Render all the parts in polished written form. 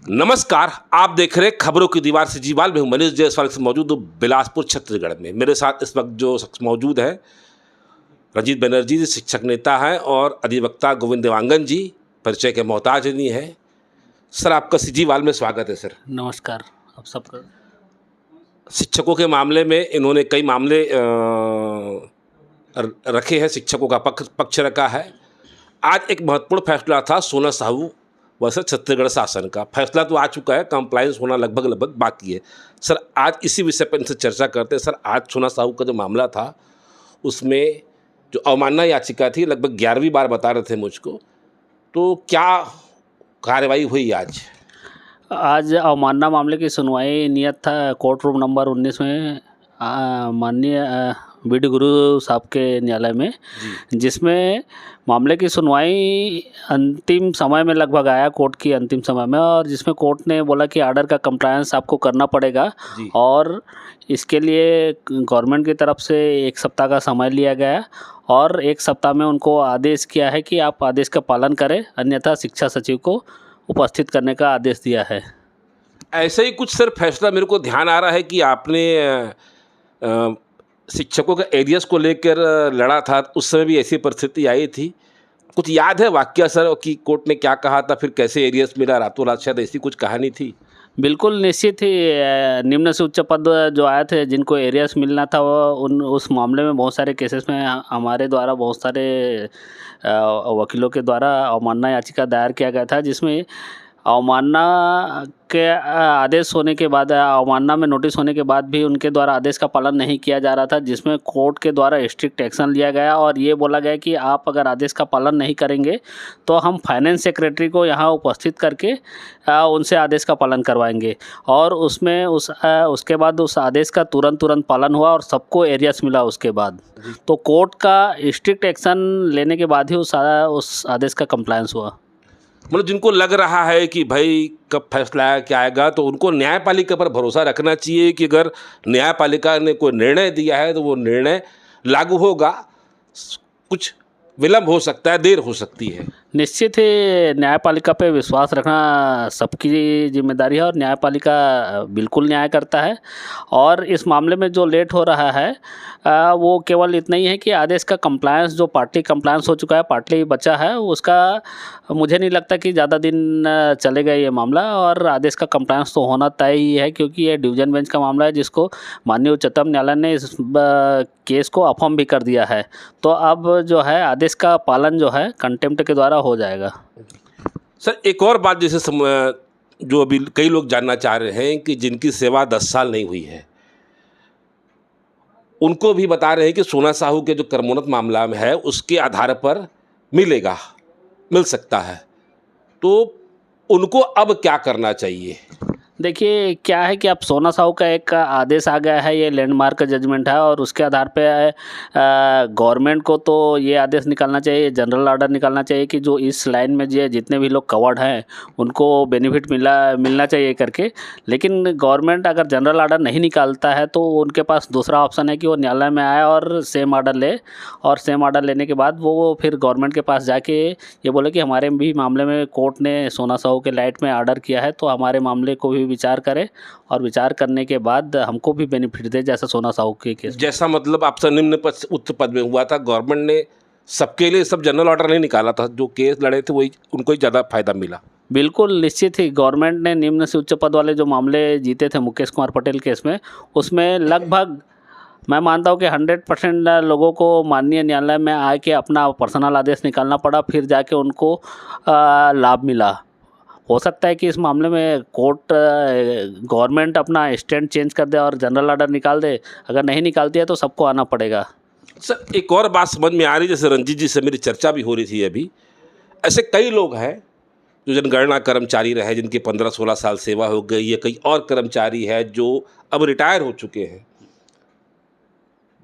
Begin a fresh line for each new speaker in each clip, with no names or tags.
नमस्कार। आप देख रहे हैं खबरों की दीवार से जीवाल में हूँ मनीष जायसवाल से मौजूद हूँ बिलासपुर छत्तीसगढ़ में। मेरे साथ इस वक्त जो शख्स मौजूद है रंजीत बनर्जी जी, शिक्षक नेता हैं, और अधिवक्ता गोविंद देवांगन जी, परिचय के मोहताज नहीं है। सर, आपका सीजीवाल में स्वागत है। सर
नमस्कार आप सबका।
शिक्षकों के मामले में इन्होंने कई मामले रखे हैं, शिक्षकों का पक्ष रखा है। आज एक महत्वपूर्ण फैसला था सोना साहू वर्सेस छत्तीसगढ़ शासन का। फैसला तो आ चुका है, कंप्लायंस होना लगभग बाकी है। सर, आज इसी विषय पर इनसे चर्चा करते हैं। सर, आज सोना साहू का जो मामला था उसमें जो अवमानना याचिका थी, लगभग 11वीं बार बता रहे थे मुझको, तो क्या कार्रवाई हुई आज?
आज अवमानना मामले की सुनवाई नियत था कोर्ट रूम नंबर 19 में माननीय बीडी गुरु साहब के न्यायालय में, जिसमें मामले की सुनवाई अंतिम समय में लगभग आया, कोर्ट की अंतिम समय में, और जिसमें कोर्ट ने बोला कि आर्डर का कंप्लायंस आपको करना पड़ेगा और इसके लिए गवर्नमेंट की तरफ से 1 सप्ताह का समय लिया गया और 1 सप्ताह में उनको आदेश किया है कि आप आदेश का पालन करें, अन्यथा शिक्षा सचिव को उपस्थित करने का आदेश दिया है।
ऐसे ही कुछ सर फैसला मेरे को ध्यान आ रहा है कि आपने शिक्षकों के एरियर्स को लेकर लड़ा था, उस समय भी ऐसी परिस्थिति आई थी। कुछ याद है वाकया सर कि कोर्ट ने क्या कहा था, फिर कैसे एरियर्स मिला रातों रात? शायद ऐसी कुछ कहानी थी।
बिल्कुल निश्चित ही निम्न से उच्च पद जो आए थे, जिनको एरियर्स मिलना था, वो उस मामले में बहुत सारे केसेस में हमारे द्वारा बहुत सारे वकीलों के द्वारा अवमानना याचिका दायर किया गया था, जिसमें अवमानना के आदेश होने के बाद, अवमानना में नोटिस होने के बाद भी उनके द्वारा आदेश का पालन नहीं किया जा रहा था, जिसमें कोर्ट के द्वारा स्ट्रिक्ट एक्शन लिया गया और ये बोला गया कि आप अगर आदेश का पालन नहीं करेंगे तो हम फाइनेंस सेक्रेटरी को यहाँ उपस्थित करके उनसे आदेश का पालन करवाएंगे। और उसमें उसके बाद उस आदेश का तुरंत पालन हुआ और सबको एरियर्स मिला उसके बाद। तो कोर्ट का स्ट्रिक्ट एक्शन लेने के बाद ही उस आदेश का कंप्लायंस हुआ।
मतलब जिनको लग रहा है कि भाई कब फैसला क्या आएगा, तो उनको न्यायपालिका पर भरोसा रखना चाहिए कि अगर न्यायपालिका ने कोई निर्णय दिया है तो वो निर्णय लागू होगा। कुछ विलंब हो सकता है, देर हो सकती है।
निश्चित ही न्यायपालिका पे विश्वास रखना सबकी जिम्मेदारी है और न्यायपालिका बिल्कुल न्याय करता है। और इस मामले में जो लेट हो रहा है वो केवल इतना ही है कि आदेश का कंप्लायंस, जो पार्टली कंप्लायंस हो चुका है, पार्टली बचा है, उसका मुझे नहीं लगता कि ज़्यादा दिन चलेगा ये मामला। और आदेश का कंप्लायंस तो होना तय ही है, क्योंकि ये डिवीज़न बेंच का मामला है, जिसको माननीय उच्चतम न्यायालय ने इस केस को अफर्म भी कर दिया है। तो अब जो है आदेश का पालन जो है कंटेम्प्ट के द्वारा हो जाएगा।
सर, एक और बात जैसे जो अभी कई लोग जानना चाह रहे हैं कि जिनकी सेवा 10 साल नहीं हुई है, उनको भी बता रहे हैं कि सोना साहू के जो कर्मोन्नत मामला में है उसके आधार पर मिल सकता है, तो उनको अब क्या करना चाहिए?
देखिए क्या है कि अब सोना साहू का एक आदेश आ गया है, ये लैंडमार्क का जजमेंट है और उसके आधार पे गवर्नमेंट को तो ये आदेश निकालना चाहिए, जनरल ऑर्डर निकालना चाहिए कि जो इस लाइन में जितने भी लोग कवर्ड हैं उनको बेनिफिट मिलना चाहिए करके। लेकिन गवर्नमेंट अगर जनरल ऑर्डर नहीं निकालता है तो उनके पास दूसरा ऑप्शन है कि वो न्यायालय में आए और सेम ऑर्डर ले, और सेम ऑर्डर लेने के बाद वो फिर गवर्नमेंट के पास जाके ये बोले कि हमारे भी मामले में कोर्ट ने सोना साहू के लाइट में ऑर्डर किया है, तो हमारे मामले को भी विचार करें और विचार करने के बाद हमको भी बेनिफिट दे, जैसा सोना साहू के केस।
जैसा मतलब आपसे निम्न पद से उच्च पद में हुआ था, गवर्नमेंट ने सबके लिए सब जनरल ऑर्डर नहीं निकाला था, जो केस लड़े थे वही उनको ही ज़्यादा फायदा मिला।
बिल्कुल निश्चित ही गवर्नमेंट ने निम्न से उच्च पद वाले जो मामले जीते थे मुकेश कुमार पटेल केस में, उसमें लगभग मैं मानता हूँ कि 100% लोगों को माननीय न्यायालय में आके अपना पर्सनल आदेश निकालना पड़ा, फिर जाके उनको लाभ मिला। हो सकता है कि इस मामले में कोर्ट गवर्नमेंट अपना स्टैंड चेंज कर दे और जनरल ऑर्डर निकाल दे। अगर नहीं निकालती है तो सबको आना पड़ेगा।
सर, एक और बात समझ में आ रही, जैसे रंजीत जी से मेरी चर्चा भी हो रही थी अभी, ऐसे कई लोग हैं जो जनगणना कर्मचारी रहे, जिनकी 15-16 साल सेवा हो गई, या कई और कर्मचारी है जो अब रिटायर हो चुके हैं।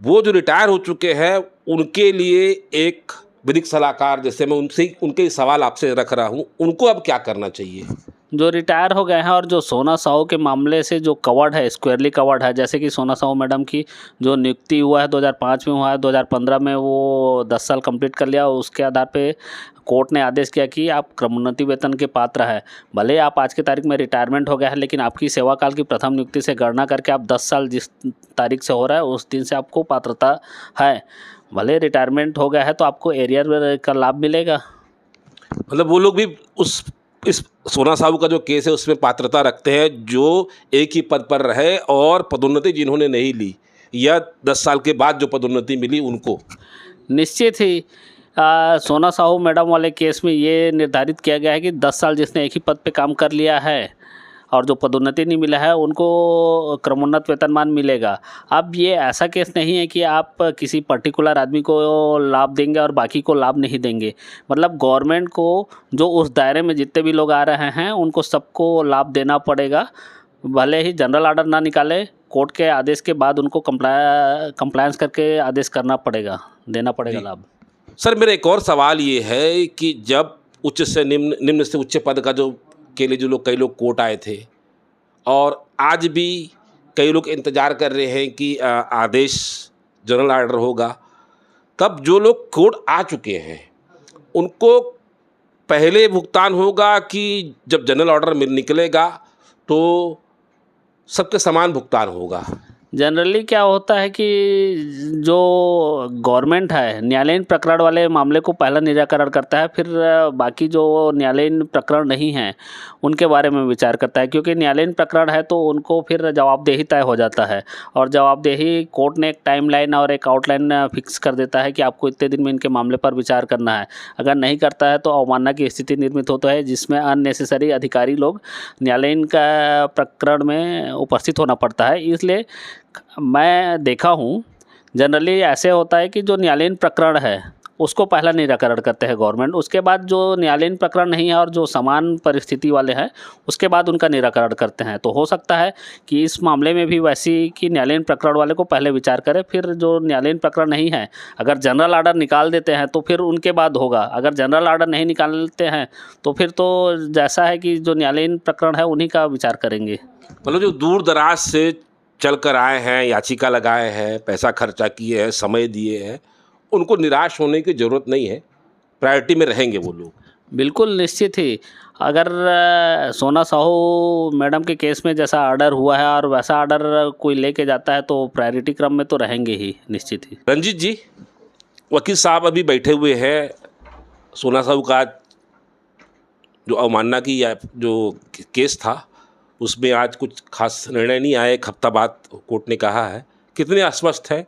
वो जो रिटायर हो चुके हैं उनके लिए एक विधिक सलाहकार, जैसे मैं उनके सवाल आपसे रख रहा हूँ, उनको अब क्या करना चाहिए?
जो रिटायर हो गए हैं और जो सोना साहू के मामले से जो कवर्ड है, स्क्वायरली कवर्ड है, जैसे कि सोना साहू मैडम की जो नियुक्ति हुआ है 2005 में हुआ है, 2015 में वो 10 साल कंप्लीट कर लिया, उसके आधार पे कोर्ट ने आदेश किया कि आप क्रमोन्नति वेतन के पात्र हैं। भले आप आज की तारीख में रिटायरमेंट हो गया है, लेकिन आपकी सेवा काल की प्रथम नियुक्ति से गणना करके आप 10 साल जिस तारीख से हो रहा है उस दिन से आपको पात्रता है। भले रिटायरमेंट हो गया है तो आपको एरियर का लाभ मिलेगा।
मतलब वो लोग भी इस सोना साहू का जो केस है उसमें पात्रता रखते हैं जो एक ही पद पर रहे और पदोन्नति जिन्होंने नहीं ली या 10 साल के बाद जो पदोन्नति मिली उनको।
निश्चित ही सोना साहू मैडम वाले केस में ये निर्धारित किया गया है कि 10 साल जिसने एक ही पद पे काम कर लिया है और जो पदोन्नति नहीं मिला है उनको क्रमोन्नत वेतनमान मिलेगा। अब ये ऐसा केस नहीं है कि आप किसी पर्टिकुलर आदमी को लाभ देंगे और बाकी को लाभ नहीं देंगे। मतलब गवर्नमेंट को जो उस दायरे में जितने भी लोग आ रहे हैं उनको सबको लाभ देना पड़ेगा। भले ही जनरल ऑर्डर ना निकाले, कोर्ट के आदेश के बाद उनको कंप्लायंस करके आदेश करना पड़ेगा, देना पड़ेगा लाभ।
सर मेरा एक और सवाल ये है कि जब उच्च से निम्न से उच्च पद का जो के लिए जो कई लोग कोर्ट आए थे और आज भी कई लोग इंतज़ार कर रहे हैं कि आदेश जनरल ऑर्डर होगा, तब जो लोग कोर्ट आ चुके हैं उनको पहले भुगतान होगा कि जब जनरल ऑर्डर निकलेगा तो सबके समान भुगतान होगा?
जनरली क्या होता है कि जो गवर्नमेंट है न्यायालयीन प्रकरण वाले मामले को पहला निराकरण करता है, फिर बाकी जो न्यायालयीन प्रकरण नहीं हैं उनके बारे में विचार करता है। क्योंकि न्यायालयीन प्रकरण है तो उनको फिर जवाबदेही तय हो जाता है और जवाबदेही कोर्ट ने एक टाइमलाइन और एक आउटलाइन फिक्स कर देता है कि आपको इतने दिन में इनके मामले पर विचार करना है। अगर नहीं करता है तो अवमानना की स्थिति निर्मित होता है जिसमें अननेसेसरी अधिकारी लोग न्यायालयीन का प्रकरण में उपस्थित होना पड़ता है। इसलिए मैं देखा हूँ जनरली ऐसे होता है कि जो न्यायालयीन प्रकरण है उसको पहला निराकरण करते हैं गवर्नमेंट, उसके बाद जो न्यायालयीन प्रकरण नहीं है और जो समान परिस्थिति वाले हैं उसके बाद उनका निराकरण करते हैं। तो हो सकता है कि इस मामले में भी वैसी कि न्यायालयीन प्रकरण वाले को पहले विचार करें, फिर जो न्यायालयीन प्रकरण नहीं है अगर जनरल ऑर्डर निकाल देते हैं तो फिर उनके बाद होगा। अगर जनरल ऑर्डर नहीं निकालते हैं तो फिर तो जैसा है कि जो न्यायालयीन प्रकरण है उन्हीं का विचार करेंगे।
मतलब जो दूर दराज से चल कर आए हैं, याचिका लगाए हैं, पैसा खर्चा किए हैं, समय दिए हैं, उनको निराश होने की ज़रूरत नहीं है, प्रायोरिटी में रहेंगे वो लोग।
बिल्कुल निश्चित ही। अगर सोना साहू मैडम के केस में जैसा ऑर्डर हुआ है और वैसा ऑर्डर कोई लेके जाता है तो प्रायोरिटी क्रम में तो रहेंगे ही निश्चित ही।
रंजीत जी, वकील साहब अभी बैठे हुए हैं। सोना साहू का जो अवमानना की या जो केस था उसमें आज कुछ खास निर्णय नहीं आया, एक हफ्ता बाद कोर्ट ने कहा है। कितने अस्वस्थ है?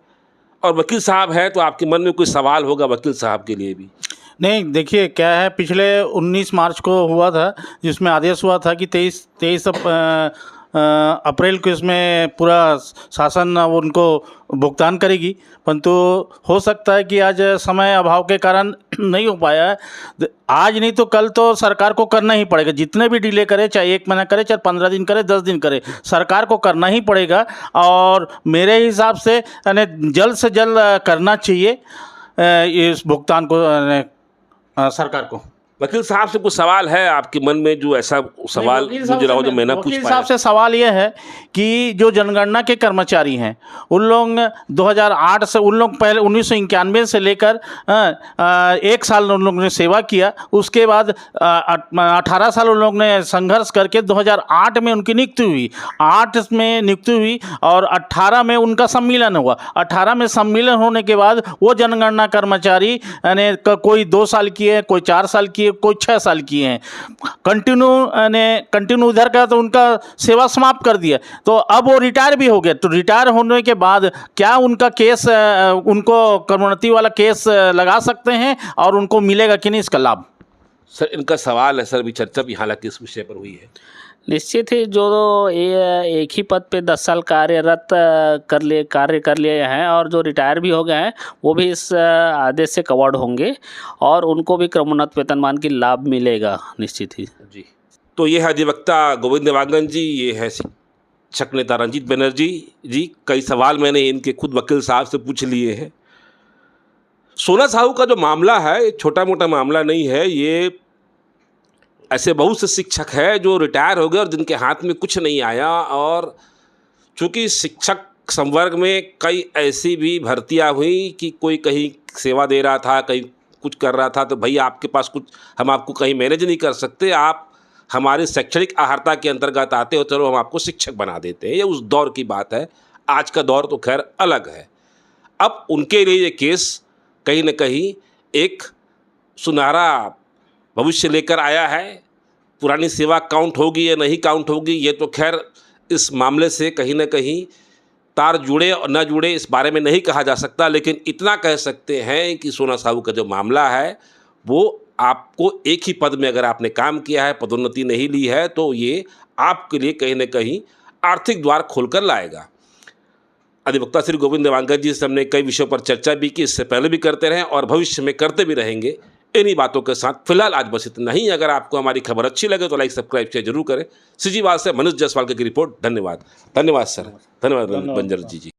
और वकील साहब है तो आपके मन में कोई सवाल होगा वकील साहब के लिए भी?
नहीं, देखिए क्या है, पिछले 19 मार्च को हुआ था जिसमें आदेश हुआ था कि 23 अप्रैल को इसमें पूरा शासन उनको भुगतान करेगी, परंतु हो सकता है कि आज समय अभाव के कारण नहीं हो पाया है। आज नहीं तो कल तो सरकार को करना ही पड़ेगा, जितने भी डिले करे, चाहे 1 महीना करे, चाहे 15 दिन करे, 10 दिन करे, सरकार को करना ही पड़ेगा। और मेरे हिसाब से यानी जल्द से जल्द करना चाहिए इस भुगतान को सरकार को।
वकील साहब से कुछ सवाल है आपके मन में जो ऐसा सवाल मुझे रहा हो जो मैं ना पूछ पाया?
वकील साहब से सवाल ये है कि जो जनगणना के कर्मचारी हैं उन लोग 2008 से, उन लोग पहले 1991 से लेकर 1 साल उन लोगों ने सेवा किया, उसके बाद 18 साल उन लोगों ने संघर्ष करके 2008 में उनकी नियुक्ति हुई, 8 में नियुक्ति हुई और 18 में उनका सम्मिलन हुआ। 18 में सम्मिलन होने के बाद वो जनगणना कर्मचारी यानी कोई 2 साल किए, कोई 4 साल किए, कोई 6 साल किए हैं, कंटिन्यू उधर का, तो उनका सेवा समाप्त कर दिया। तो अब वो रिटायर भी हो गए, तो रिटायर होने के बाद क्या उनका केस, उनको क्रमोन्नति वाला केस लगा सकते हैं और उनको मिलेगा कि नहीं इसका लाभ?
सर इनका सवाल है सर, अभी चर्चा भी हालांकि इस विषय पर हुई है। निश्चित ही जो एक ही पद पे 10 साल कार्य कर लिए हैं और जो रिटायर भी हो गए हैं वो भी इस आदेश से कवर्ड होंगे और उनको भी क्रमोन्नत वेतनमान की लाभ मिलेगा निश्चित ही जी।
तो ये है अधिवक्ता गोविंद देवांगन जी, ये है शिक्षक नेता रंजीत बनर्जी जी। कई सवाल मैंने इनके खुद वकील साहब से पूछ लिए हैं। सोना साहू का जो मामला है ये छोटा मोटा मामला नहीं है, ये ऐसे बहुत से शिक्षक हैं जो रिटायर हो गए और जिनके हाथ में कुछ नहीं आया। और चूँकि शिक्षक संवर्ग में कई ऐसी भी भर्तियां हुई कि कोई कहीं सेवा दे रहा था, कहीं कुछ कर रहा था तो भैया आपके पास कुछ, हम आपको कहीं मैनेज नहीं कर सकते, आप हमारे शैक्षणिक अहर्ता के अंतर्गत आते हो, चलो हम आपको शिक्षक बना देते हैं। ये उस दौर की बात है, आज का दौर तो खैर अलग है। अब उनके लिए ये केस कहीं न कहीं एक सुनहरा भविष्य लेकर आया है। पुरानी सेवा काउंट होगी या नहीं काउंट होगी, ये तो खैर इस मामले से कहीं न कहीं तार जुड़े और न जुड़े इस बारे में नहीं कहा जा सकता, लेकिन इतना कह सकते हैं कि सोना साहू का जो मामला है वो आपको एक ही पद में अगर आपने काम किया है, पदोन्नति नहीं ली है, तो ये आपके लिए कहीं न कहीं आर्थिक द्वार खोल कर लाएगा। अधिवक्ता श्री गोविंद देवांगन जी से हमने कई विषयों पर चर्चा भी की, इससे पहले भी करते रहे और भविष्य में करते भी रहेंगे। इन्हीं बातों के साथ फिलहाल आज बस इतना ही। अगर आपको हमारी खबर अच्छी लगे तो लाइक सब्सक्राइब शेयर जरूर करें। सीजीवाल से मनीष जायसवाल की रिपोर्ट। धन्यवाद। धन्यवाद सर। धन्यवाद बंजर जी।